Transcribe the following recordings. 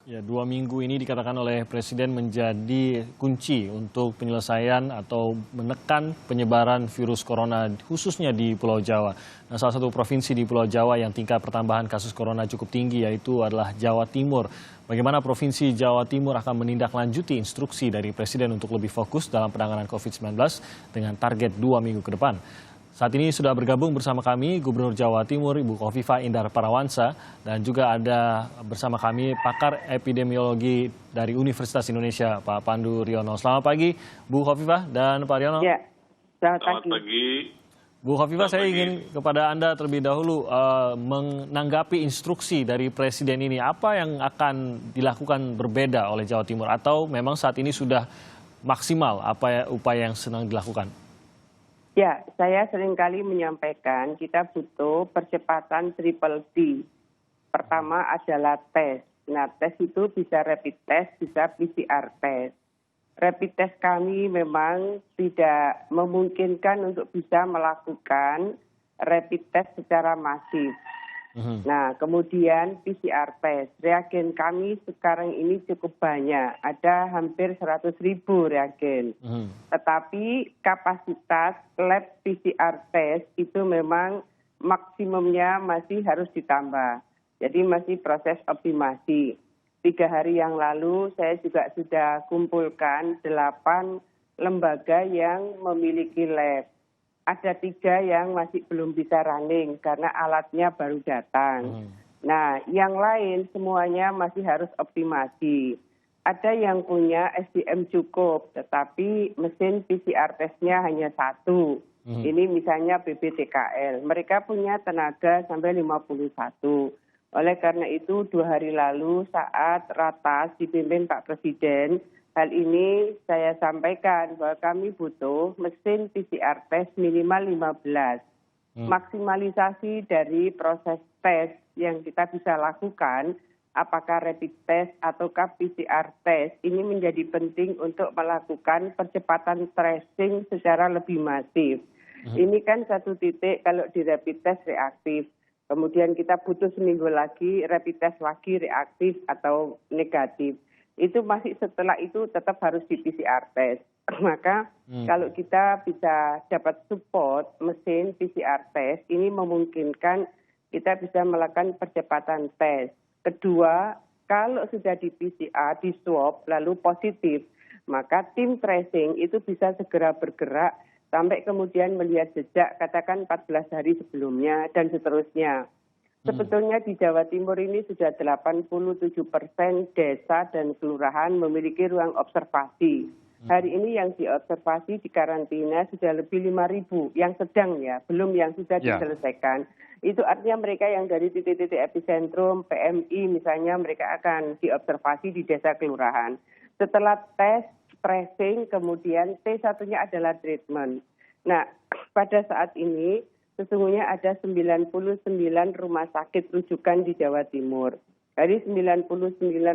Ya, 2 minggu ini dikatakan oleh Presiden menjadi kunci untuk penyelesaian atau menekan penyebaran virus corona khususnya di Pulau Jawa. Nah, salah satu provinsi di Pulau Jawa yang tingkat pertambahan kasus corona cukup tinggi yaitu adalah Jawa Timur. Bagaimana Provinsi Jawa Timur akan menindaklanjuti instruksi dari Presiden untuk lebih fokus dalam penanganan COVID-19 dengan target 2 minggu ke depan. Saat ini sudah bergabung bersama kami Gubernur Jawa Timur Ibu Khofifah Indar Parawansa dan juga ada bersama kami pakar epidemiologi dari Universitas Indonesia Pak Pandu Riono. Selamat pagi Bu Khofifah dan Pak Riono. Ya, Selamat pagi. Bu Khofifah, saya Selamat pagi. ingin kepada Anda terlebih dahulu menanggapi instruksi dari Presiden ini. Apa yang akan dilakukan berbeda oleh Jawa Timur atau memang saat ini sudah maksimal apa upaya yang sedang dilakukan? ya, saya seringkali menyampaikan kita butuh percepatan triple T. Pertama adalah tes. Nah, tes itu bisa rapid test, bisa PCR test. Rapid test kami memang tidak memungkinkan untuk bisa melakukan rapid test secara masif. Nah, kemudian PCR test. Reagen kami sekarang ini cukup banyak. Ada hampir 100.000 reagen. Tetapi kapasitas lab PCR test itu memang maksimumnya masih harus ditambah. Jadi masih proses optimasi. 3 hari yang lalu saya juga sudah kumpulkan 8 lembaga yang memiliki lab. Ada 3 yang masih belum bisa running karena alatnya baru datang. Nah, yang lain semuanya masih harus optimasi. Ada yang punya SDM cukup, tetapi mesin PCR testnya hanya 1. Ini misalnya BBTKL. Mereka punya tenaga sampai 51. Oleh karena itu 2 hari lalu saat ratas dipimpin Pak Presiden, hal ini saya sampaikan bahwa kami butuh mesin PCR test minimal 15. Maksimalisasi dari proses tes yang kita bisa lakukan, apakah rapid test ataukah PCR test, ini menjadi penting untuk melakukan percepatan tracing secara lebih masif. Ini kan satu titik kalau di rapid test reaktif. Kemudian kita butuh seminggu lagi rapid test lagi reaktif atau negatif. Itu masih setelah itu tetap harus di PCR test. Maka kalau kita bisa dapat support mesin PCR test, ini memungkinkan kita bisa melakukan percepatan tes. Kedua, kalau sudah di PCR, di swab, lalu positif, maka tim tracing itu bisa segera bergerak sampai kemudian melihat jejak, katakan 14 hari sebelumnya dan seterusnya. Sebetulnya di Jawa Timur ini sudah 87% desa dan kelurahan memiliki ruang observasi. Hari ini yang diobservasi di karantina sudah lebih 5.000, yang sedang ya, belum yang sudah diselesaikan. Itu artinya mereka yang dari titik-titik epicentrum, PMI misalnya, mereka akan diobservasi di desa kelurahan. Setelah tes, tracing, kemudian T1-nya adalah treatment. Nah, pada saat ini sesungguhnya ada 99 rumah sakit rujukan di Jawa Timur. Dari 99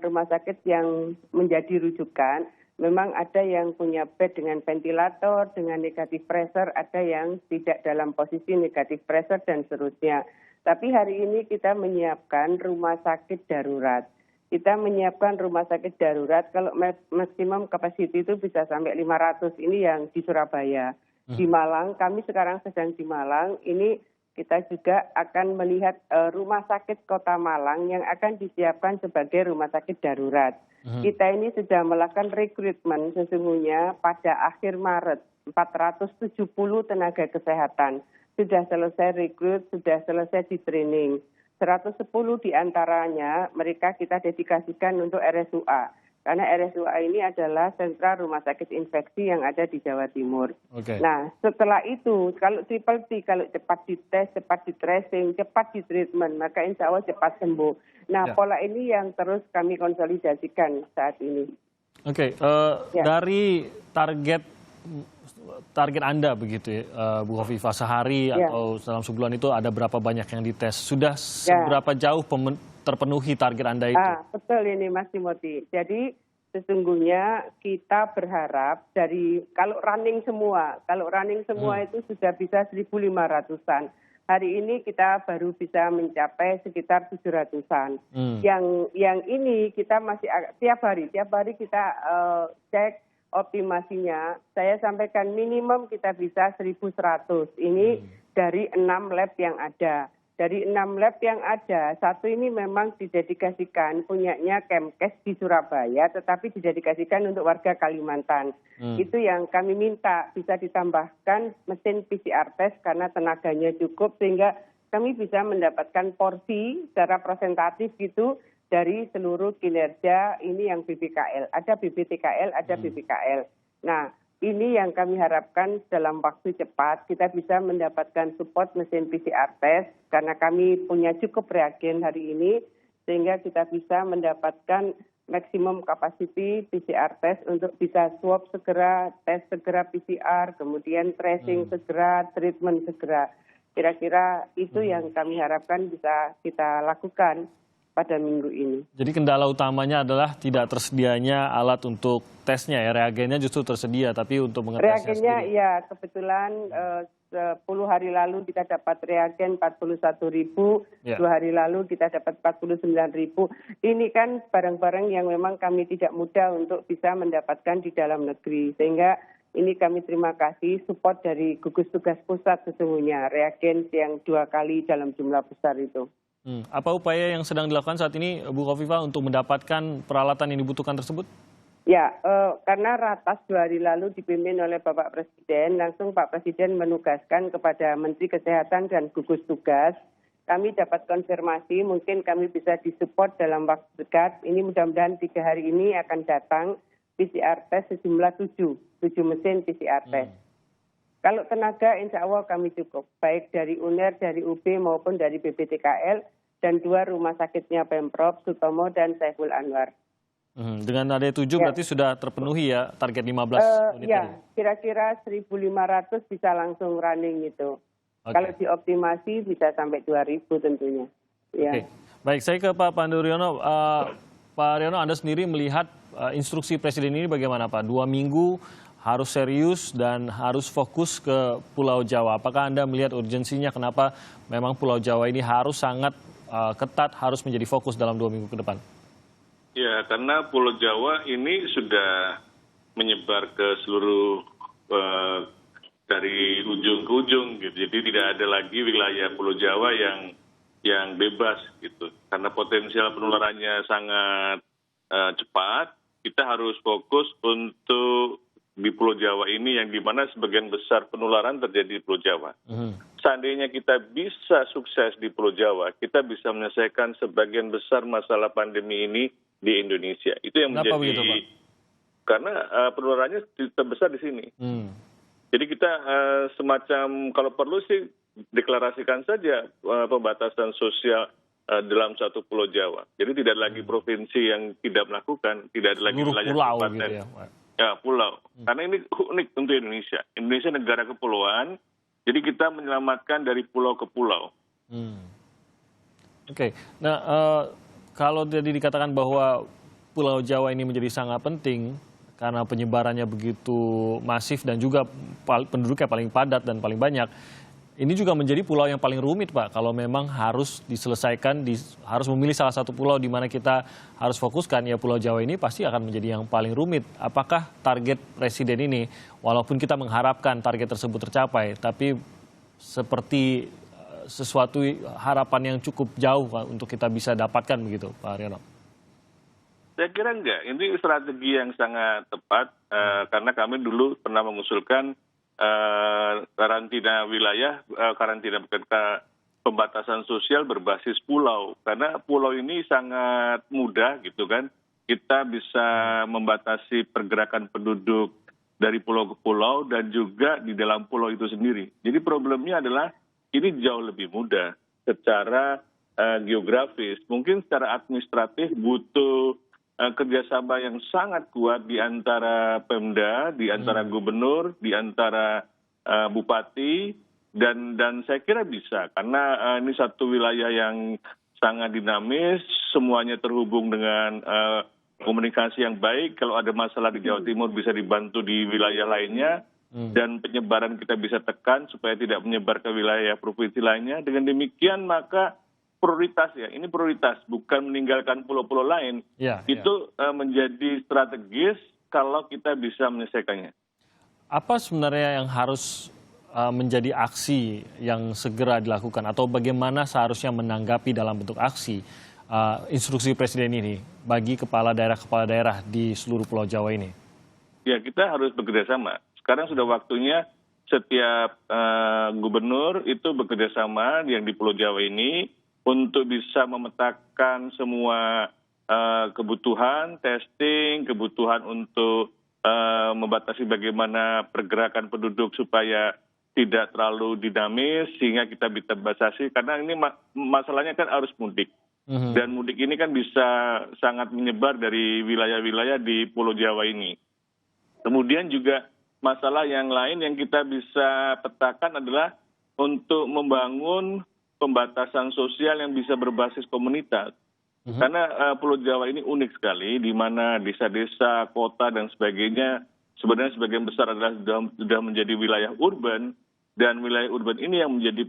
rumah sakit yang menjadi rujukan, memang ada yang punya bed dengan ventilator, dengan negatif pressure, ada yang tidak dalam posisi negatif pressure, dan seterusnya. Tapi hari ini kita menyiapkan rumah sakit darurat. Kita menyiapkan rumah sakit darurat, kalau maksimum capacity itu bisa sampai 500, ini yang di Surabaya. Di Malang, kami sekarang sedang di Malang, ini kita juga akan melihat rumah sakit Kota Malang yang akan disiapkan sebagai rumah sakit darurat. Kita ini sudah melakukan rekrutmen sesungguhnya pada akhir Maret, 470 tenaga kesehatan. Sudah selesai rekrut, sudah selesai di training. 110 diantaranya mereka kita dedikasikan untuk RSUA. Karena RSUA ini adalah sentra rumah sakit infeksi yang ada di Jawa Timur. Nah, setelah itu, kalau triple T, kalau cepat dites, cepat di tracing, cepat di treatment, maka insya Allah cepat sembuh. Nah, pola ini yang terus kami konsolidasikan saat ini. Dari target Anda begitu ya, Bu Khofifah, sehari atau dalam sebulan itu ada berapa banyak yang dites? Sudah seberapa jauh terpenuhi target Anda itu? Betul ini Mas Timothy. Jadi sesungguhnya kita berharap dari kalau running semua itu sudah bisa 1.500-an. Hari ini kita baru bisa mencapai sekitar 700-an. Yang ini kita masih tiap hari kita cek optimasinya. Saya sampaikan minimum kita bisa 1.100. Ini dari 6 lab yang ada. Dari 6 lab yang ada, satu ini memang didedikasikan punyanya Kemkes di Surabaya, tetapi didedikasikan untuk warga Kalimantan. Itu yang kami minta, bisa ditambahkan mesin PCR test karena tenaganya cukup, sehingga kami bisa mendapatkan porsi secara presentatif gitu dari seluruh kinerja ini yang BBKL. Ada BBTKL, ada BBKL. Nah, ini yang kami harapkan dalam waktu cepat kita bisa mendapatkan support mesin PCR test karena kami punya cukup reagen hari ini sehingga kita bisa mendapatkan maksimum capacity PCR test untuk bisa swab segera, tes segera PCR, kemudian tracing segera, treatment segera. Kira-kira itu yang kami harapkan bisa kita lakukan pada minggu ini. Jadi kendala utamanya adalah tidak tersedianya alat untuk tesnya ya, reagennya justru tersedia, tapi untuk mengetesnya reagennya sendiri. ya kebetulan 10 hari lalu kita dapat reagen 41.000, 2 hari lalu kita dapat 49.000. Ini kan barang-barang yang memang kami tidak mudah untuk bisa mendapatkan di dalam negeri. Sehingga ini kami terima kasih support dari gugus tugas pusat sesungguhnya, reagen yang 2 kali dalam jumlah besar itu. Apa upaya yang sedang dilakukan saat ini, Bu Khofifah, untuk mendapatkan peralatan yang dibutuhkan tersebut? Ya, karena ratas 2 hari lalu dipimpin oleh Bapak Presiden, langsung Pak Presiden menugaskan kepada Menteri Kesehatan dan gugus tugas. Kami dapat konfirmasi, mungkin kami bisa disupport dalam waktu dekat. Ini mudah-mudahan 3 hari ini akan datang PCR test sejumlah 7 mesin PCR test. Kalau tenaga insya Allah kami cukup, baik dari UNER, dari UB maupun dari BBTKL, dan 2 rumah sakitnya Pemprov, Sutomo dan Saiful Anwar. Dengan ada 7 berarti sudah terpenuhi ya target 15 unit ya, tadi? Kira-kira 1.500 bisa langsung running gitu. Kalau dioptimasi bisa sampai 2.000 tentunya. Ya. Baik, saya ke Pak Pandu Riono. Pak Riono, Anda sendiri melihat instruksi Presiden ini bagaimana Pak? 2 minggu harus serius dan harus fokus ke Pulau Jawa. Apakah Anda melihat urgensinya kenapa memang Pulau Jawa ini harus sangat ketat, harus menjadi fokus dalam 2 minggu ke depan? Ya, karena Pulau Jawa ini sudah menyebar ke seluruh dari ujung ke ujung gitu. Jadi tidak ada lagi wilayah Pulau Jawa yang bebas gitu. Karena potensial penularannya sangat cepat, kita harus fokus untuk di Pulau Jawa ini yang dimana sebagian besar penularan terjadi di Pulau Jawa. Seandainya kita bisa sukses di Pulau Jawa, kita bisa menyelesaikan sebagian besar masalah pandemi ini di Indonesia. Itu yang menjadi begitu, Pak? Karena penularannya terbesar di sini. Jadi kita semacam kalau perlu sih deklarasikan saja pembatasan sosial dalam satu Pulau Jawa. Jadi tidak lagi provinsi yang tidak melakukan, tidak ada lagi wilayah kabupaten. Gitu ya, Pak? Ya, pulau. Karena ini unik untuk Indonesia. Indonesia negara kepulauan, jadi kita menyelamatkan dari pulau ke pulau. Nah, kalau tadi dikatakan bahwa Pulau Jawa ini menjadi sangat penting karena penyebarannya begitu masif dan juga penduduknya paling padat dan paling banyak, ini juga menjadi pulau yang paling rumit, Pak. Kalau memang harus diselesaikan, harus memilih salah satu pulau di mana kita harus fokuskan, ya Pulau Jawa ini pasti akan menjadi yang paling rumit. Apakah target Presiden ini, walaupun kita mengharapkan target tersebut tercapai, tapi seperti sesuatu harapan yang cukup jauh Pak, untuk kita bisa dapatkan begitu, Pak Riono? Saya kira enggak. Ini strategi yang sangat tepat karena kami dulu pernah mengusulkan karantina wilayah, pembatasan sosial berbasis pulau. Karena pulau ini sangat mudah gitu kan. Kita bisa membatasi pergerakan penduduk dari pulau ke pulau dan juga di dalam pulau itu sendiri. Jadi problemnya adalah ini jauh lebih mudah secara geografis. Mungkin secara administratif butuh kerjasama yang sangat kuat di antara Pemda, di antara gubernur, di antara bupati, dan saya kira bisa. Karena ini satu wilayah yang sangat dinamis, semuanya terhubung dengan komunikasi yang baik. Kalau ada masalah di Jawa Timur bisa dibantu di wilayah lainnya. dan penyebaran kita bisa tekan supaya tidak menyebar ke wilayah provinsi lainnya. Dengan demikian maka prioritas ya, ini prioritas bukan meninggalkan pulau-pulau lain. Itu menjadi strategis kalau kita bisa menyelesaikannya. Apa sebenarnya yang harus menjadi aksi yang segera dilakukan atau bagaimana seharusnya menanggapi dalam bentuk aksi instruksi Presiden ini bagi kepala daerah di seluruh Pulau Jawa ini? Ya, kita harus bekerjasama. Sekarang sudah waktunya setiap gubernur itu bekerjasama yang di Pulau Jawa ini untuk bisa memetakan semua kebutuhan testing, kebutuhan untuk membatasi bagaimana pergerakan penduduk supaya tidak terlalu dinamis sehingga kita bisa batasi, karena ini masalahnya kan arus mudik. Dan mudik ini kan bisa sangat menyebar dari wilayah-wilayah di Pulau Jawa ini. Kemudian juga masalah yang lain yang kita bisa petakan adalah untuk membangun pembatasan sosial yang bisa berbasis komunitas. Karena Pulau Jawa ini unik sekali, di mana desa-desa, kota, dan sebagainya sebenarnya sebagian besar adalah sudah menjadi wilayah urban, dan wilayah urban ini yang menjadi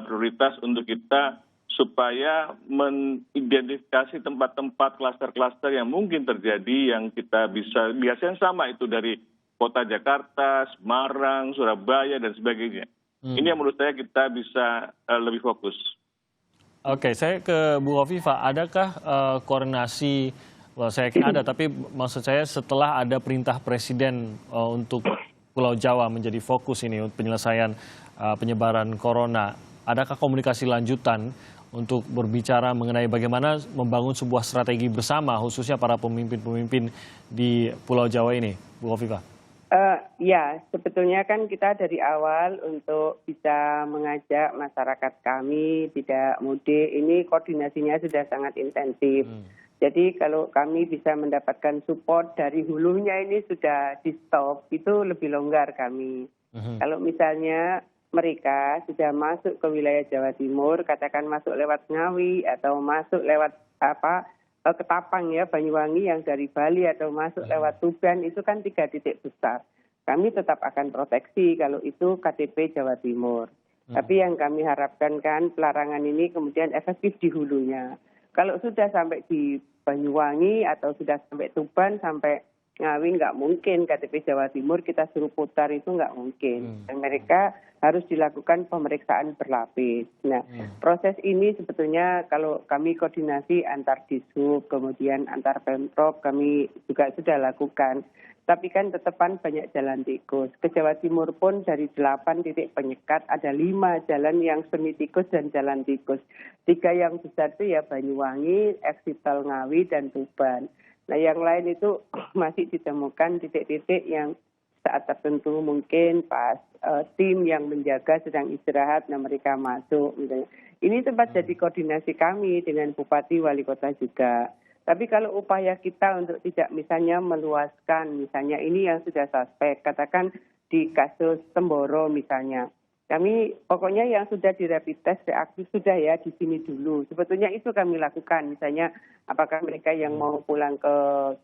prioritas untuk kita supaya mengidentifikasi tempat-tempat klaster-klaster yang mungkin terjadi yang kita bisa, biasanya sama itu dari kota Jakarta, Semarang, Surabaya, dan sebagainya. Ini yang menurut saya kita bisa lebih fokus. Oke, saya ke Bu Hovifah, adakah koordinasi, saya yakin ada, tapi maksud saya setelah ada perintah Presiden untuk Pulau Jawa menjadi fokus ini untuk penyelesaian penyebaran corona, adakah komunikasi lanjutan untuk berbicara mengenai bagaimana membangun sebuah strategi bersama, khususnya para pemimpin-pemimpin di Pulau Jawa ini, Bu Hovifah? Ya, sebetulnya kan kita dari awal untuk bisa mengajak masyarakat kami tidak mudik, ini koordinasinya sudah sangat intensif. Jadi kalau kami bisa mendapatkan support dari hulunya ini sudah di stop, itu lebih longgar kami. Kalau misalnya mereka sudah masuk ke wilayah Jawa Timur, katakan masuk lewat Ngawi atau masuk lewat Ketapang ya, Banyuwangi yang dari Bali, atau masuk lewat Tuban, itu kan 3 titik besar. Kami tetap akan proteksi kalau itu KTP Jawa Timur. Tapi yang kami harapkan kan pelarangan ini kemudian efektif di hulunya. Kalau sudah sampai di Banyuwangi atau sudah sampai Tuban, sampai Ngawi, nggak mungkin KTP Jawa Timur kita suruh putar, itu nggak mungkin. Dan mereka harus dilakukan pemeriksaan berlapis. Nah, proses ini sebetulnya kalau kami koordinasi antar Dishub, kemudian antar Pemprov, kami juga sudah lakukan. Tapi kan tetepan banyak jalan tikus. Ke Jawa Timur pun dari 8 titik penyekat, ada 5 jalan yang semi tikus dan jalan tikus. 3 yang besar itu ya Banyuwangi, Exit Tol Ngawi, dan Tuban. Nah, yang lain itu masih ditemukan titik-titik yang saat tertentu mungkin pas tim yang menjaga sedang istirahat, nah mereka masuk. Misalnya. Ini tempat jadi koordinasi kami dengan Bupati, Wali Kota juga. Tapi kalau upaya kita untuk tidak misalnya meluaskan, misalnya ini yang sudah suspek, katakan di kasus Temboro misalnya. Kami pokoknya yang sudah di rapid test reaktif sudah ya di sini dulu. Sebetulnya itu kami lakukan. Misalnya apakah mereka yang mau pulang ke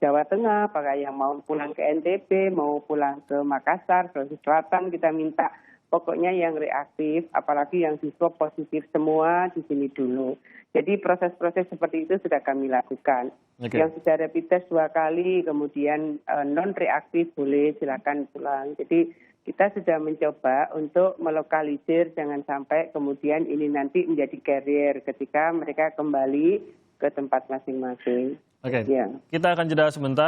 Jawa Tengah, apakah yang mau pulang ke NTB, mau pulang ke Makassar, Sulawesi Selatan, kita minta pokoknya yang reaktif, apalagi yang di swab positif semua di sini dulu. Jadi proses-proses seperti itu sudah kami lakukan. Yang sudah rapid test 2 kali, kemudian non-reaktif boleh silakan pulang. Jadi kita sudah mencoba untuk melokalisir jangan sampai kemudian ini nanti menjadi carrier ketika mereka kembali ke tempat masing-masing. Oke, kita akan jeda sebentar.